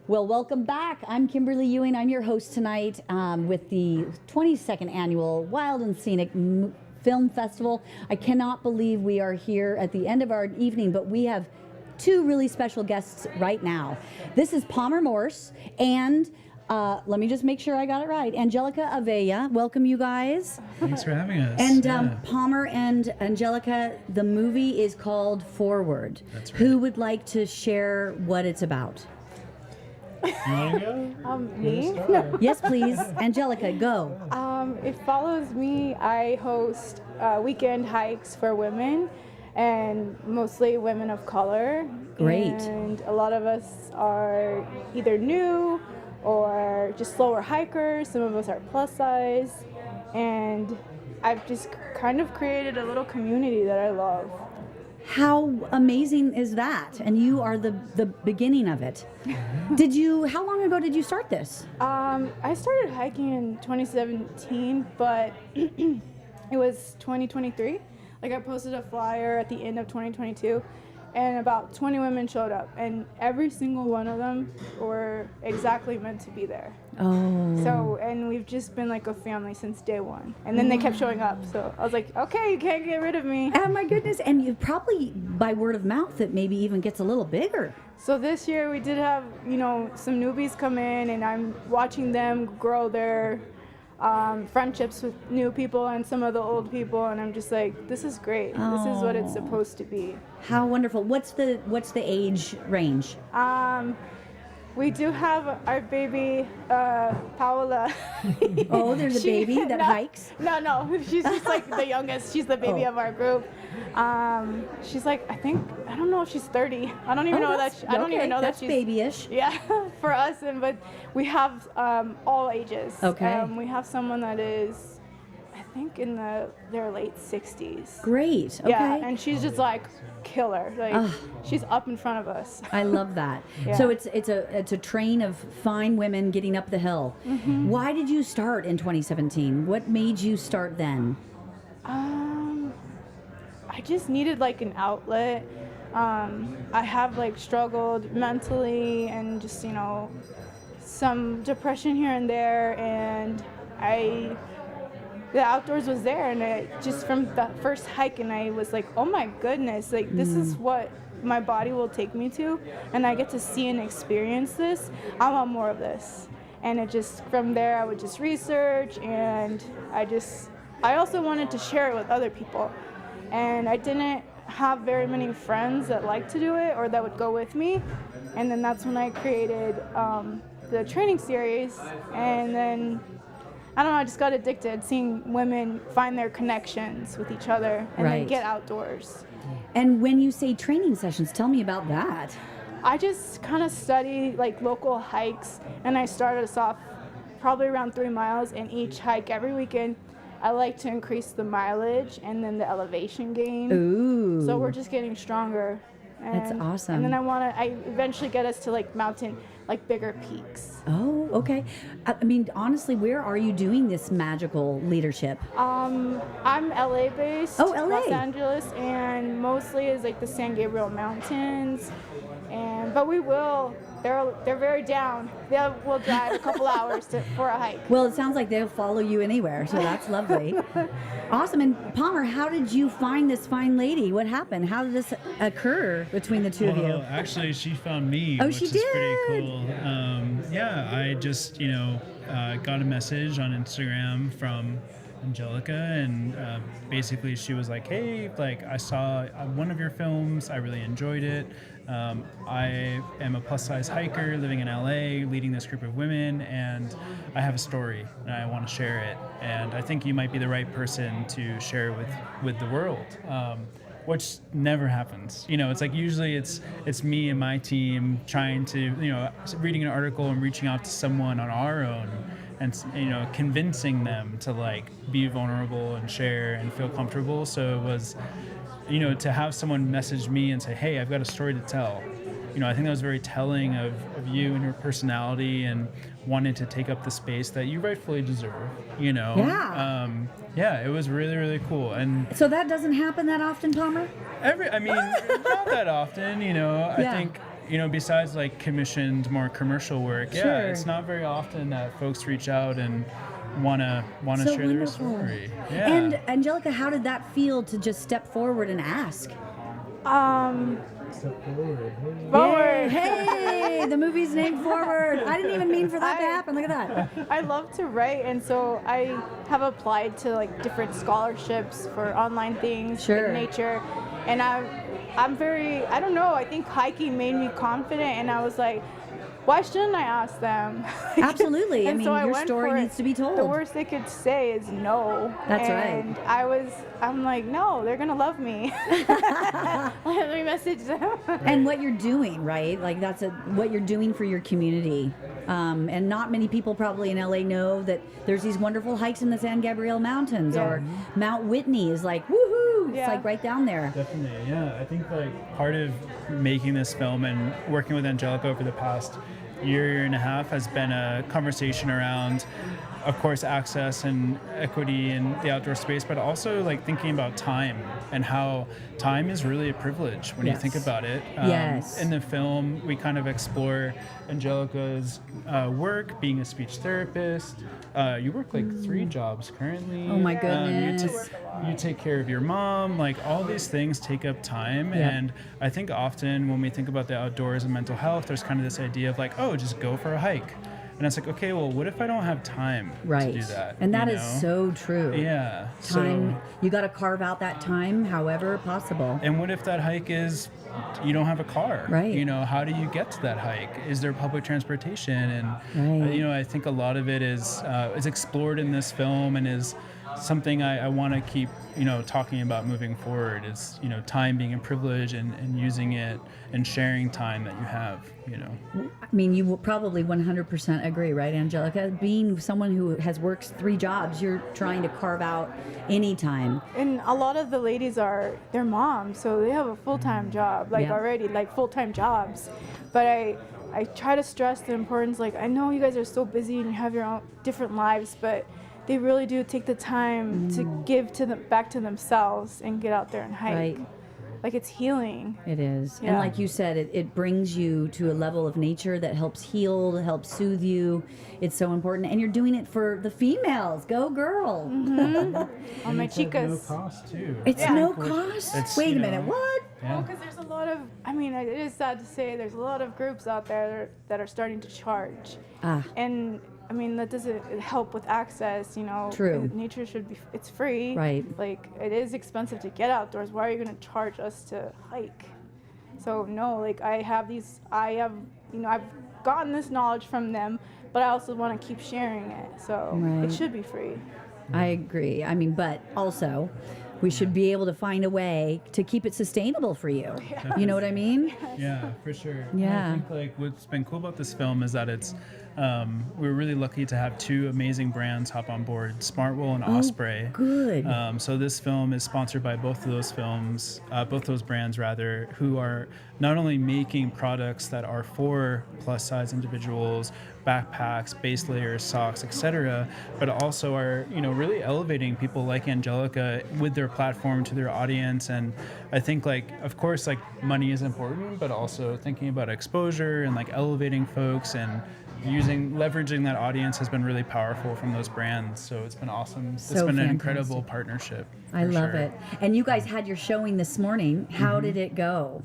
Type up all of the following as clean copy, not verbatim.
Well, welcome back. I'm Kimberly Ewing. I'm your host tonight with the 22nd annual Wild and Scenic Film Festival. I cannot believe we are here at the end of our evening, but we have two really special guests right now. This is Palmer Morse and let me just make sure I got it right. Anjellica Avelia. Welcome, you guys. Thanks for having us. And Palmer and Anjellica, the movie is called Forward. That's right. Who would like to share what it's about? You want to go? Me? Yes, please. Anjellica, go. It follows me. I host weekend hikes for women, and mostly women of color. Great. And a lot of us are either new or just slower hikers. Some of us are plus size. And I've just kind of created a little community that I love. How amazing is that? And you are the beginning of it. How long ago did you start this? I started hiking in 2017, but it was 2023. Like, I posted a flyer at the end of 2022, and about 20 women showed up, and every single one of them were exactly meant to be there. Oh. So, and we've just been like a family since day one. And then they kept showing up. So I was like, okay, you can't get rid of me. Oh my goodness. And you probably, by word of mouth, it maybe even gets a little bigger. So this year we did have, some newbies come in, and I'm watching them grow their friendships with new people and some of the old people. And I'm just like, this is great. This is what it's supposed to be. How wonderful. What's the age range? We do have our baby, Paola. Oh, there's a baby that hikes? No. She's just like the youngest. She's the baby of our group. She's like, I don't know if she's 30. I don't even know that. I don't even know that she's babyish. Yeah, for us. But we have all ages. Okay. We have someone that is, I think, in their late 60s. Great. Okay. Yeah, and she's just like killer. Like she's up in front of us. I love that. Yeah. So it's a train of fine women getting up the hill. Mm-hmm. Why did you start in 2017? What made you start then? I just needed like an outlet. I have like struggled mentally and just some depression here and there, and the outdoors was there, and just from the first hike, and I was like, oh my goodness, like this is what my body will take me to, and I get to see and experience this. I want more of this. And it just, from there, I would just research, and I also wanted to share it with other people. And I didn't have very many friends that liked to do it or that would go with me. And then that's when I created the training series, and then I don't know, I just got addicted seeing women find their connections with each other and then get outdoors. And when you say training sessions, tell me about that. I just kind of study like local hikes, and I started us off probably around 3 miles, and each hike every weekend I like to increase the mileage and then the elevation gain. Ooh. So we're just getting stronger. That's awesome. And then I eventually get us to like mountain, like bigger peaks. Oh, okay. I mean, honestly, where are you doing this magical leadership? I'm LA based. Oh, LA. Los Angeles, and mostly is like the San Gabriel Mountains. But we will. They're very down. We'll drive a couple hours for a hike. Well, it sounds like they'll follow you anywhere, so that's lovely. Awesome. And Palmer, how did you find this fine lady? What happened? How did this occur between the two of you? Well, actually, she found me, Oh, which she is did? pretty cool. I just, got a message on Instagram from Anjellica, and basically she was like, hey, like I saw one of your films, I really enjoyed it. I am a plus size hiker living in LA, leading this group of women, and I have a story and I want to share it. And I think you might be the right person to share with the world. Which never happens. It's like usually it's me and my team trying to, reading an article and reaching out to someone on our own and, convincing them to like be vulnerable and share and feel comfortable. So it was, to have someone message me and say, hey, I've got a story to tell. I think that was very telling of you and your personality and wanting to take up the space that you rightfully deserve, Yeah, it was really, really cool. And so that doesn't happen that often, Palmer? not that often, I think besides like commissioned more commercial work, Sure. it's not very often that folks reach out and wanna So share their wonderful. story. Yeah. And Anjellica, how did that feel to just step forward and ask? Step forward. Forward. Hey, the movie's named Forward. I didn't even mean for that to happen. Look at that. I love to write, and so I have applied to like different scholarships for online things Sure. in nature, and I'm very, I don't know, I think hiking made me confident, and I was like, why shouldn't I ask them? Absolutely. I And mean, so I your went story for it. needs to be told. The worst they could say is no. That's and right. I'm like, no, they're gonna love me. Let me message them. And what you're doing, right? Like that's what you're doing for your community. And not many people probably in LA know that there's these wonderful hikes in the San Gabriel Mountains, Yeah. or Mount Whitney is like, woohoo! It's Yeah. like right down there. Definitely, yeah. I think like part of making this film and working with Anjellica over the past year and a half has been a conversation around, of course, access and equity in the outdoor space, but also like thinking about time and how time is really a privilege when you think Yes. about it. Yes. In the film, we kind of explore Anjellica's work, being a speech therapist. You work like 3 jobs currently. Oh my You goodness. you take care of your mom, like all these things take up time. Yeah. And I think often when we think about the outdoors and mental health, there's kind of this idea of like, oh, just go for a hike. And it's like, okay, well, what if I don't have time Right. to do that? And that you is know? so true. Yeah. Time, So, you got to carve out that time however possible. and what if that hike is you don't have a car? Right. How do you get to that hike? Is there public transportation? And Right. I think a lot of it is explored in this film and is something I want to keep talking about moving forward. Is time being a privilege and using it and sharing time that you have. I mean, you will probably 100% agree, right, Anjellica? Being someone who has worked 3 jobs, you're trying to carve out any time. And a lot of the ladies they're moms, so they have a full-time job, like Yeah. already, like full-time jobs. But I try to stress the importance, like I know you guys are so busy and you have your own different lives, but they really do take the time to give to them back to themselves and get out there and hike. Right. Like it's healing. It is. And Yeah. like you said, it brings you to a level of nature that helps heal, helps soothe you. It's so important. And you're doing it for the females. Go girl. On my It's at no chicas. cost too. It's Yeah. no cost. It's, Wait a you know, minute. What? Yeah. Because there's a lot of, I mean, it is sad to say, there's a lot of groups out there that are starting to charge. Ah, And I mean, that doesn't help with access, True. Nature should be, it's free. Right. Like, it is expensive to get outdoors. Why are you going to charge us to hike? So, no, like, I've gotten this knowledge from them, but I also want to keep sharing it. So, Right. it should be free. I agree. I mean, but also, we should be able to find a way to keep it sustainable for you. You know what I mean? Yeah, for sure. And Yeah. I think like what's been cool about this film is that it's we're really lucky to have 2 amazing brands hop on board, Smartwool and Osprey. Good. So this film is sponsored by both of those both those brands rather, who are not only making products that are for plus size individuals, backpacks, base layers, socks, etc., but also are really elevating people like Anjellica with their platform to their audience. And I think of course money is important, but also thinking about exposure and elevating folks and leveraging that audience has been really powerful from those brands. So it's been awesome. It's So been an fantastic. incredible partnership. I for love sure. it. And you guys had your showing this morning. How did it go?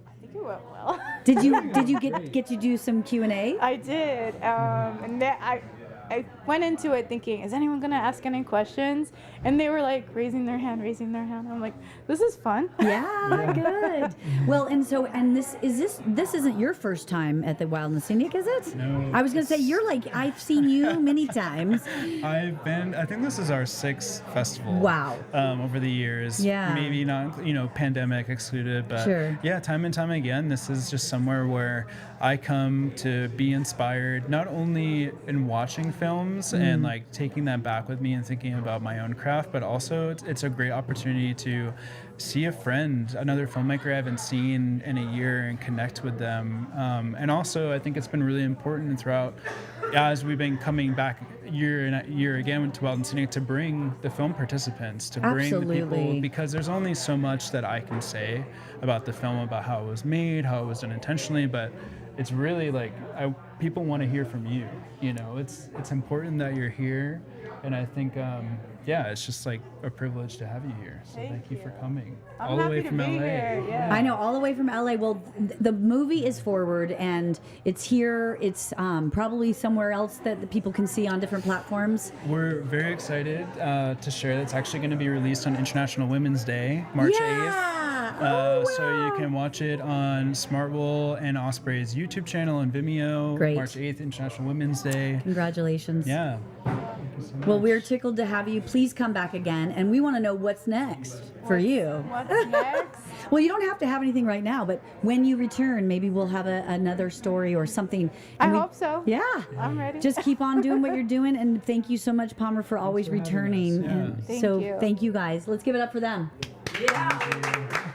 I think it went well. Did you get to do some Q&A? I did. And then I went into it thinking, is anyone going to ask any questions? And they were like raising their hand. I'm like, this is fun. Yeah, good. Well, and this isn't your first time at the Wild and Scenic, is it? No. I was gonna say I've seen you many times. I think this is our 6th festival. Wow. Over the years. Yeah. Maybe not, pandemic excluded, but Sure. yeah, time and time again, this is just somewhere where I come to be inspired, not only in watching films and taking that back with me and thinking about my own craft, but also it's a great opportunity to see a friend, another filmmaker I haven't seen in a year, and connect with them. And also, I think it's been really important throughout, as we've been coming back year and year again to Wild and Scenic, to bring the film participants, to bring the people, Absolutely. because there's only so much that I can say about the film, about how it was made, how it was done intentionally, but it's really like people want to hear from you. You know, it's important that you're here, and I think it's just like a privilege to have you here. So thank you for coming I'm all the happy way to from be LA. here, yeah. I know, all the way from LA. Well, the movie is forward, and it's here. It's probably somewhere else that the people can see on different platforms. We're very excited to share that it's actually going to be released on International Women's Day, March 8th. So you can watch it on Smartwool and Osprey's YouTube channel and Vimeo. Great. March 8th, International Women's Day. Congratulations. Yeah. Thank you so much. Well, we're tickled to have you. Please come back again, and we want to know what's next for you. What's next? Well, you don't have to have anything right now, but when you return, maybe we'll have another story or something. I And hope so. Yeah. I'm ready. Just keep on doing what you're doing, and thank you so much, Palmer, for always for having returning. us. Yeah. And Thank so you. thank you guys. Let's give it up for them. Thank you.